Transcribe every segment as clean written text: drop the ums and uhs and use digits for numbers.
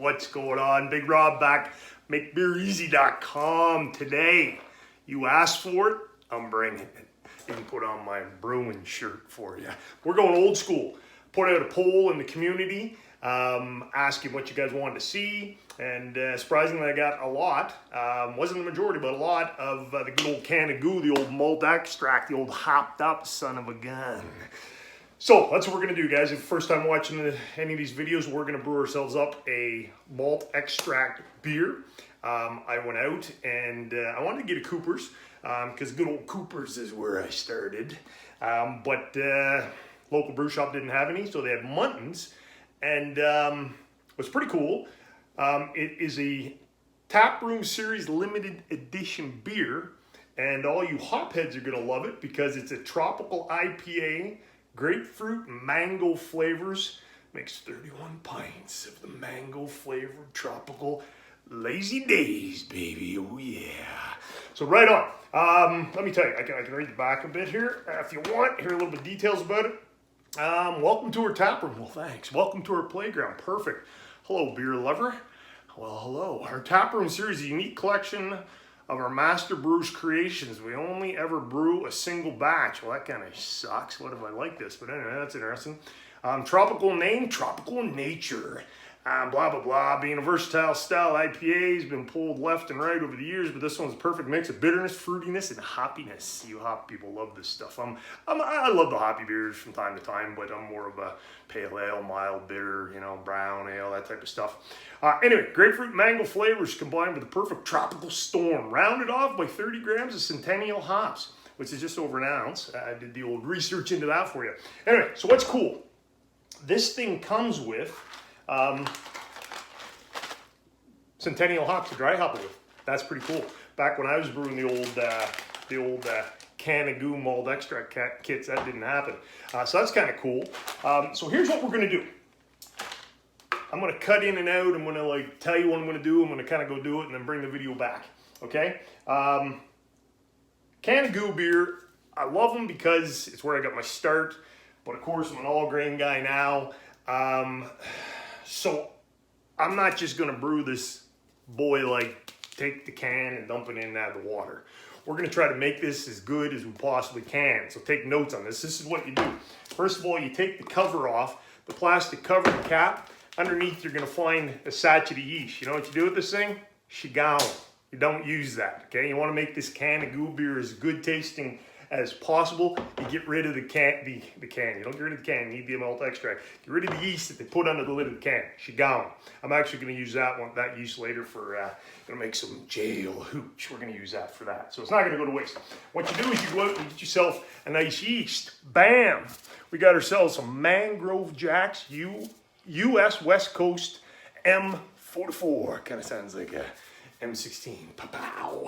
What's going on? Big Rob back, MakeBeerEasy.com. Today, you asked for it, I'm bringing it. Even put on my brewing shirt for you. We're going old school. Put out a poll in the community, asking what you guys wanted to see, and surprisingly I got a lot, wasn't the majority, but a lot of the good old can of goo, the old malt extract, the old hopped up son of a gun. So that's what we're gonna do, guys. If first time watching any of these videos, we're gonna brew ourselves up a malt extract beer. I went out and I wanted to get a Cooper's, because good old Cooper's is where I started. But local brew shop didn't have any, so they had Muntons, and it was pretty cool. It is a Taproom Series limited edition beer, and all you hopheads are gonna love it because it's a tropical IPA, grapefruit and mango flavors. Makes 31 pints of the mango flavored tropical lazy days, baby. Oh yeah. So right on. Let me tell you, I can read the back a bit here if you want. Hear a little bit of details about it. Welcome to our taproom. Well, thanks. Welcome to our playground. Perfect. Hello, beer lover. Well, hello. Our taproom series is a unique collection of our master brewers' creations. We only ever brew a single batch. Well, that kind of sucks. What if I like this? But anyway, that's interesting. Tropical name, tropical nature. Blah, blah, blah. Being a versatile style IPA has been pulled left and right over the years, but this one's a perfect mix of bitterness, fruitiness, and hoppiness. You hop people love this stuff. I love the hoppy beers from time to time, but I'm more of a pale ale, mild bitter, you know, brown ale, that type of stuff. Anyway, grapefruit mango flavors combined with a perfect tropical storm, rounded off by 30 grams of Centennial hops, which is just over an ounce. I did the old research into that for you. Anyway, so what's cool? This thing comes with Centennial hops to dry hop with. That's pretty cool. Back when I was brewing the old can of goo malt extract kits, that didn't happen. So that's kind of cool. So here's what we're gonna do. I'm gonna cut in and out. I'm gonna like tell you what I'm gonna do. I'm gonna kind of go do it and then bring the video back. Okay. Can of goo beer. I love them because it's where I got my start. But of course, I'm an all grain guy now. So I'm not just gonna brew this boy like take the can and dump it in and add the water. We're gonna try to make this as good as we possibly can. So take notes on this. This is what you do. First of all, you take the cover off, the plastic cover and cap. Underneath, you're gonna find a sachet of yeast. You know what you do with this thing? Shigao. You don't use that, okay? You wanna make this can of goo beer as good tasting as possible. You get rid of the can. You don't get rid of the can. You need the malt extract. Get rid of the yeast that they put under the lid of the can. Shigao. I'm actually going to use that yeast later for going to make some jail hooch. We're going to use that for that. So it's not going to go to waste. What you do is you go out and get yourself a nice yeast. Bam! We got ourselves some Mangrove Jacks U.S. West Coast M44. Kind of sounds like a M16. Pow.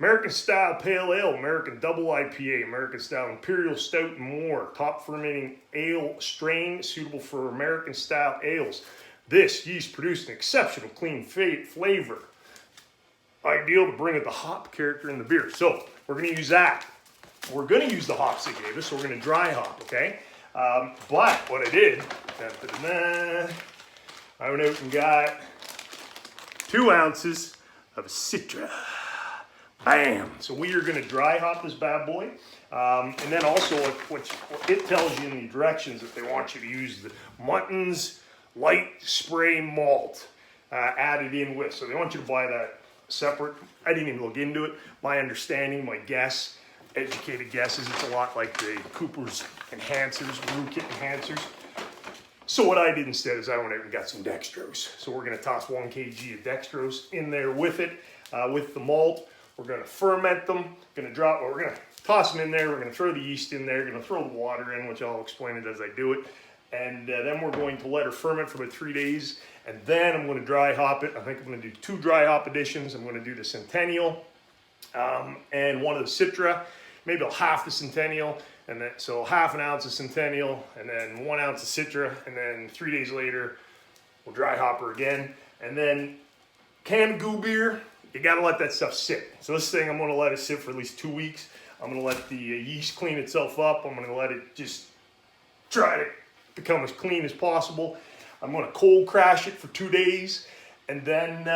American Style Pale Ale, American Double IPA, American Style Imperial Stout, and more. Top fermenting ale strain suitable for American Style ales. This yeast produced an exceptional clean flavor. Ideal to bring out the hop character in the beer. So we're going to use that. We're going to use the hops they gave us, so we're going to dry hop, okay? But what I did, I went out and got 2 ounces of Citra. Bam! So we are going to dry hop this bad boy. And then also what it tells you in the directions that they want you to use the Muntons light spray malt added in with. So they want you to buy that separate. I didn't even look into it. My understanding, my guess, educated guess is it's a lot like the Cooper's enhancers, brew kit enhancers. So what I did instead is I went out and got some dextrose. So we're going to toss 1 kg of dextrose in there with it, with the malt. We're going to ferment them, we're going to toss them in there, we're going to throw the yeast in there, going to throw the water in, which I'll explain it as I do it. And then we're going to let her ferment for about 3 days. And then I'm going to dry hop it. I think I'm going to do 2 dry hop additions. I'm going to do the Centennial and one of the Citra, maybe half the Centennial. And then, so half an ounce of Centennial and then 1 ounce of Citra. And then 3 days later, we'll dry hop her again. And then canned goo beer. You gotta let that stuff sit. So this thing, I'm gonna let it sit for at least 2 weeks. I'm gonna let the yeast clean itself up. I'm gonna let it just try to become as clean as possible. I'm gonna cold crash it for 2 days, and then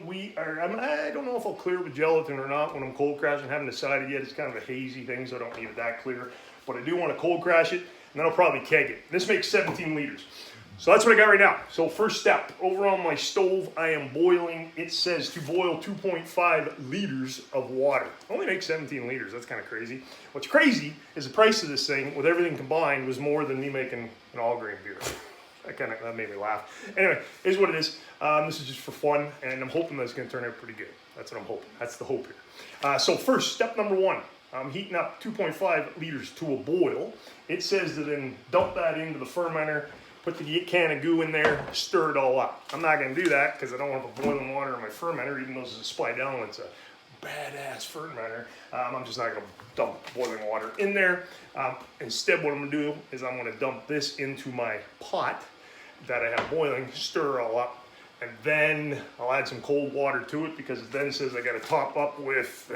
we are, I don't know if I'll clear it with gelatin or not when I'm cold crashing. I haven't decided yet. It's kind of a hazy thing, so I don't need it that clear. But I do want to cold crash it, and then I'll probably keg it. This makes 17 liters. So that's what I got right now. So first step, over on my stove, I am boiling. It says to boil 2.5 liters of water. Only makes 17 liters, that's kind of crazy. What's crazy is the price of this thing, with everything combined, was more than me making an all-grain beer. That made me laugh. Anyway, here's what it is. This is just for fun, and I'm hoping that it's gonna turn out pretty good. That's what I'm hoping. That's the hope here. So first, step number one, I'm heating up 2.5 liters to a boil. It says to then dump that into the fermenter, put the can of goo in there, stir it all up. I'm not gonna do that because I don't want to put boiling water in my fermenter, even though this is a Spy Down, it's a badass fermenter. I'm just not gonna dump boiling water in there. Instead, what I'm gonna do is I'm gonna dump this into my pot that I have boiling, stir it all up, and then I'll add some cold water to it because it then says I gotta top up with,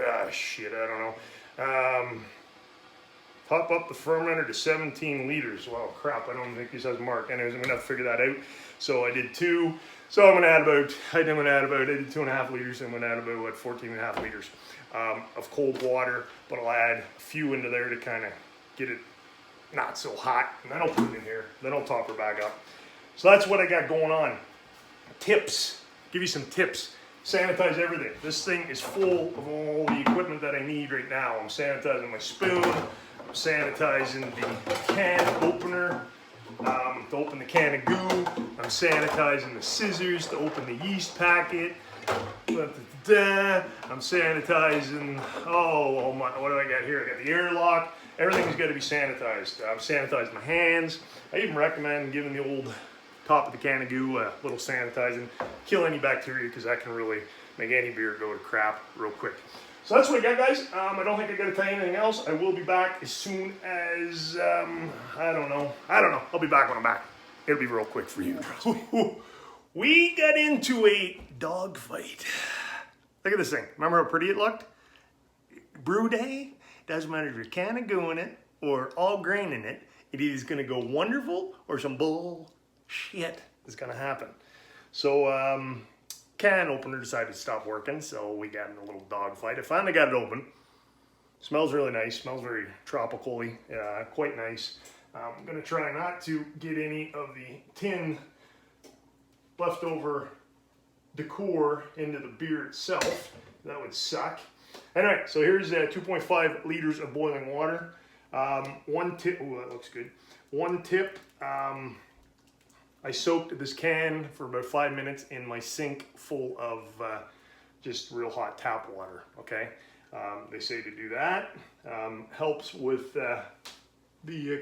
top up the fermenter to 17 liters. Well, crap, I don't think this has marked. Anyways, I'm gonna have to figure that out. So I did 2. So I'm gonna add about, I did 2.5 liters. I'm gonna add about, 14.5 liters of cold water, but I'll add a few into there to kind of get it not so hot. And then I'll put it in here, then I'll top her back up. So that's what I got going on. Tips, give you some tips. Sanitize everything. This thing is full of all the equipment that I need right now. I'm sanitizing my spoon, I'm sanitizing the can opener to open the can of goo. I'm sanitizing the scissors to open the yeast packet. I'm sanitizing, what do I got here? I got the airlock. Everything's got to be sanitized. I'm sanitizing my hands. I even recommend giving the old top of the can of goo a little sanitizing. Kill any bacteria because that can really make any beer go to crap real quick. So that's what I got, guys. I don't think I got to tell you anything else. I will be back as soon as, I don't know. I'll be back when I'm back. It'll be real quick for you. We got into a dog fight. Look at this thing. Remember how pretty it looked? Brew day. Doesn't matter if you're can of goo in it or all grain in it. It is going to go wonderful or some bullshit is going to happen. So, can opener decided to stop working, so we got in a little dog fight. I finally got it open. Smells really nice. Smells very tropical-y. Quite nice. I'm going to try not to get any of the tin leftover decor into the beer itself. That would suck. Anyway, so here's 2.5 liters of boiling water. One tip, ooh, that looks good. One tip, I soaked this can for about 5 minutes in my sink full of just real hot tap water, okay? They say to do that. Helps with the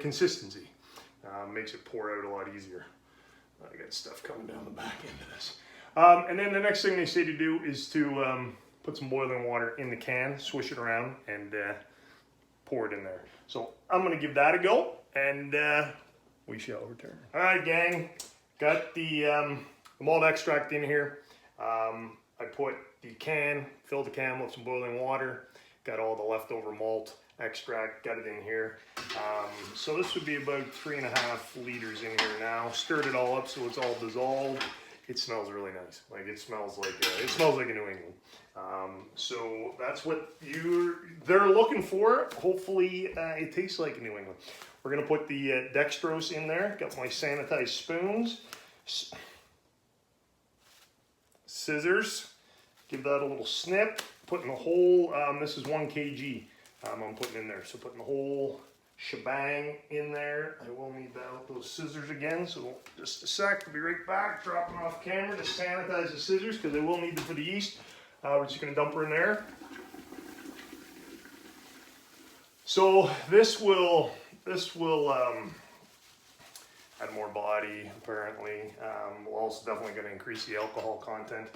consistency. Makes it pour out a lot easier. I got stuff coming down the back end of this. And then the next thing they say to do is to put some boiling water in the can, swish it around, and pour it in there. So I'm gonna give that a go, and we shall return. All right, gang, got the malt extract in here. I put the can, filled the can with some boiling water, got all the leftover malt extract, got it in here. So this would be about 3.5 liters in here now. Stirred it all up so it's all dissolved. It smells really nice. Like it smells like a New England. So that's what they're looking for. Hopefully it tastes like a New England. We're gonna put the dextrose in there. Got my sanitized spoons, scissors. Give that a little snip. Putting the whole. This is 1 kg. I'm putting in there. So putting the whole shebang in there. I will need those scissors again, so just a sec. I'll be right back. Dropping off camera to sanitize the scissors because I will need them for the yeast. We're just going to dump her in there. So this will add more body apparently. We're also definitely going to increase the alcohol content.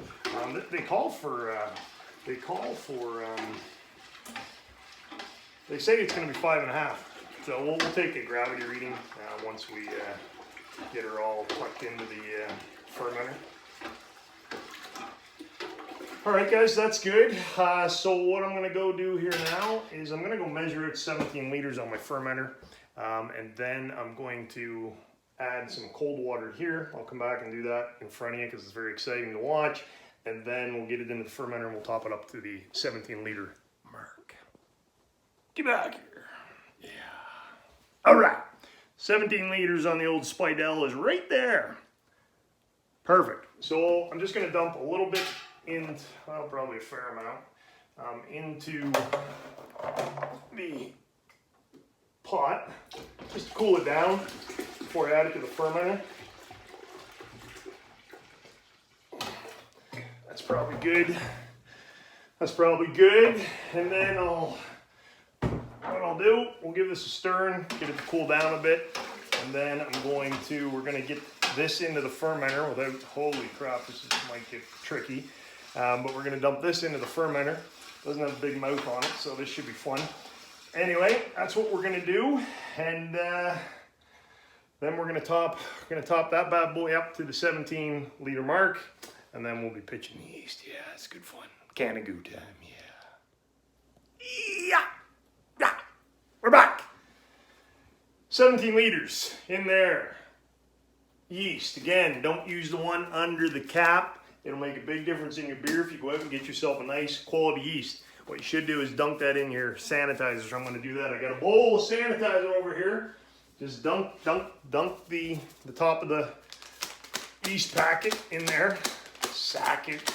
They say it's going to be 5.5. So we'll take a gravity reading once we get her all tucked into the fermenter. All right, guys, that's good. So what I'm going to go do here now is I'm going to go measure it 17 liters on my fermenter, and then I'm going to add some cold water here. I'll come back and do that in front of you because it's very exciting to watch. And then we'll get it into the fermenter and we'll top it up to the 17-liter mark. Get back here. Yeah. All right. 17 liters on the old Spidell is right there. Perfect. So I'm just going to dump a little bit into, well, probably a fair amount, into the pot just to cool it down before I add it to the fermenter. That's probably good. That's probably good. And then what I'll do, we'll give this a stir, get it to cool down a bit. And then we're going to get this into the fermenter without, holy crap, this might get tricky. But we're going to dump this into the fermenter. Doesn't have a big mouth on it, so this should be fun. Anyway, that's what we're going to do. And then we're going to top that bad boy up to the 17-liter mark. And then we'll be pitching the yeast. Yeah, it's good fun. Can of goo time, yeah. Yeah. We're back. 17 liters in there. Yeast. Again, don't use the one under the cap. It'll make a big difference in your beer if you go out and get yourself a nice quality yeast. What you should do is dunk that in your sanitizer. So I'm going to do that. I got a bowl of sanitizer over here. Just dunk the top of the yeast packet in there. Sack it,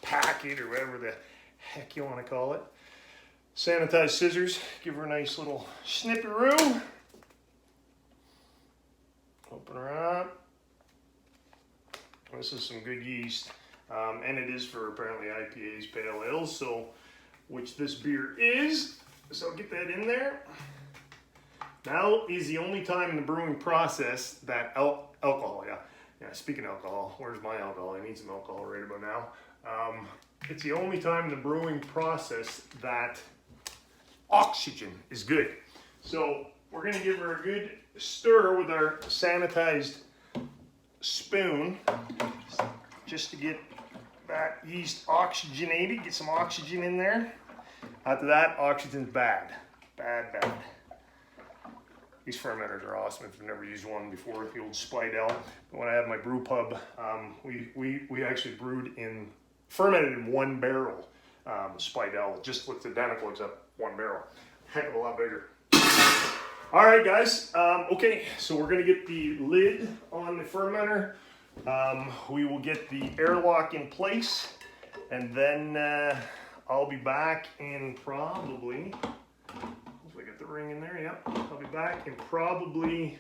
pack it, or whatever the heck you want to call it. Sanitized scissors, give her a nice little snippy-roo. Open her up. This is some good yeast, and it is for apparently IPAs, pale ales, so which this beer is. So get that in there. Now is the only time in the brewing process that alcohol, yeah, speaking of alcohol, where's my alcohol? I need some alcohol right about now. It's the only time in the brewing process that oxygen is good. So we're going to give her a good stir with our sanitized spoon just to get that yeast oxygenated, get some oxygen in there. After that, oxygen's bad. Bad. These fermenters are awesome if you've never used one before, the old Spidell. But when I had my brew pub, we actually fermented in one barrel Spidell. Just looks identical except one barrel. Heck of a lot bigger. All right, guys. Okay, so we're going to get the lid on the fermenter. We will get the airlock in place, and then I'll be back in probably... I get the ring in there, yep. I'll be back in probably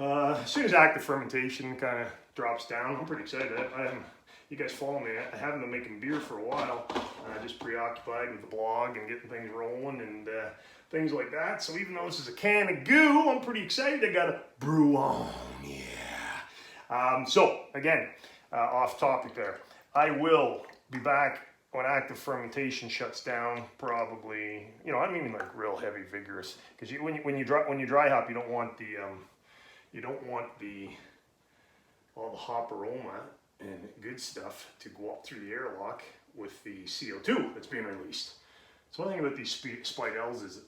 as soon as active fermentation kind of drops down. I'm pretty excited. You guys follow me. I haven't been making beer for a while. Just preoccupied with the blog and getting things rolling and things like that. So even though this is a can of goo, I'm pretty excited. I got to brew on, yeah. So again, off topic there. I will be back when active fermentation shuts down, probably, I mean like real heavy, vigorous, because when you dry hop, you don't want all the hop aroma and good stuff to go up through the airlock with the CO2 that's being released. So one thing about these Spidells is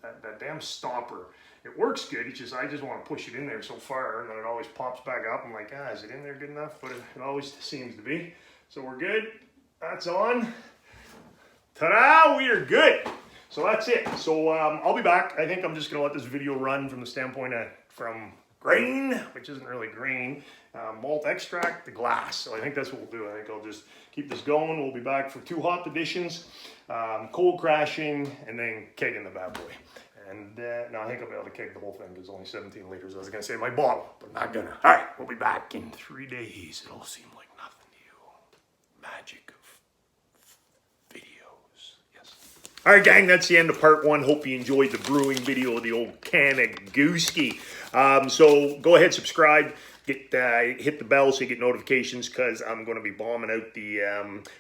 that damn stopper. It works good. It's just I just want to push it in there so far, and then it always pops back up. I'm like, is it in there good enough? But it always seems to be. So we're good. That's on. Ta-da! We are good. So that's it. So I'll be back. I think I'm just going to let this video run from the standpoint of from grain, which isn't really grain, malt extract to glass. So I think that's what we'll do. I think I'll just keep this going. We'll be back for 2 hop editions, cold crashing, and then kegging the bad boy. And no, I think I'll be able to keg the whole thing. There's only 17 liters. I was going to say my bottle, but I'm not going to. All right, we'll be back in 3 days. It'll seem like nothing to you. Magic of videos. Yes. All right, gang, that's the end of part 1. Hope you enjoyed the brewing video of the old can of gooski. So go ahead, subscribe. Hit the bell so you get notifications, because I'm going to be bombing out the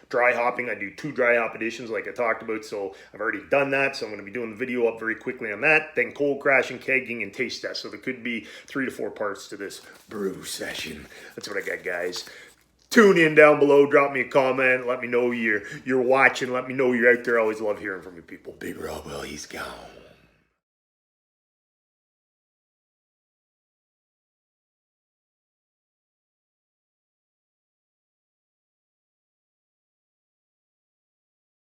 dry hopping. I do 2 dry hop editions like I talked about, so I've already done that. So I'm going to be doing the video up very quickly on that. Then cold crashing, kegging, and taste test. So there could be 3 to 4 parts to this brew session. That's what I got, guys. Tune in down below. Drop me a comment. Let me know you're watching. Let me know you're out there. I always love hearing from you people. Big Rob, well, he's gone.